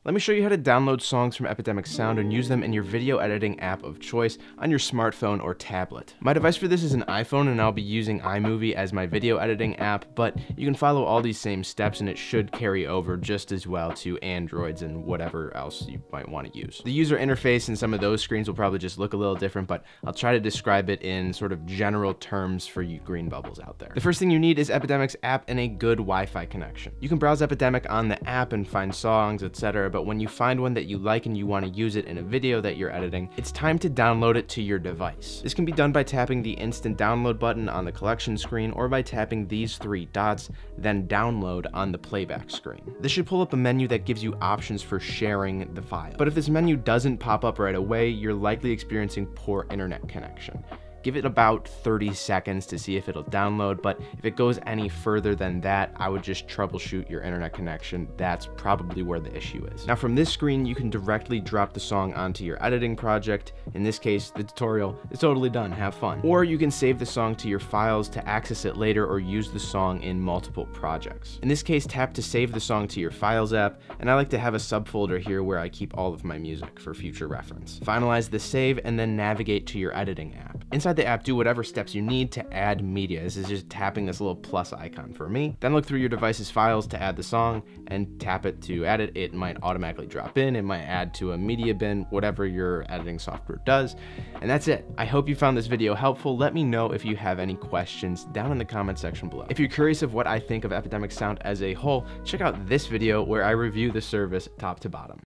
Let me show you how to download songs from Epidemic Sound and use them in your video editing app of choice on your smartphone or tablet. My device for this is an iPhone, and I'll be using iMovie as my video editing app, but you can follow all these same steps and it should carry over just as well to Androids and whatever else you might want to use. The user interface and some of those screens will probably just look a little different, but I'll try to describe it in sort of general terms for you green bubbles out there. The first thing you need is Epidemic's app and a good Wi-Fi connection. You can browse Epidemic on the app and find songs, etc., but when you find one that you like and you want to use it in a video that you're editing, it's time to download it to your device. This can be done by tapping the instant download button on the collection screen or by tapping these three dots, then download on the playback screen. This should pull up a menu that gives you options for sharing the file. But if this menu doesn't pop up right away, you're likely experiencing poor internet connection. Give it about 30 seconds to see if it'll download, but if it goes any further than that, I would just troubleshoot your internet connection. That's probably where the issue is. Now from this screen, you can directly drop the song onto your editing project. In this case, the tutorial is totally done, have fun. Or you can save the song to your files to access it later or use the song in multiple projects. In this case, tap to save the song to your files app, and I like to have a subfolder here where I keep all of my music for future reference. Finalize the save and then navigate to your editing app. Inside the app, do whatever steps you need to add media. This is just tapping this little plus icon for me. Then look through your device's files to add the song and tap it to add it. It might automatically drop in, it might add to a media bin, whatever your editing software does. And that's it. I hope you found this video helpful. Let me know if you have any questions down in the comment section below. If you're curious of what I think of Epidemic Sound as a whole, check out this video where I review the service top to bottom.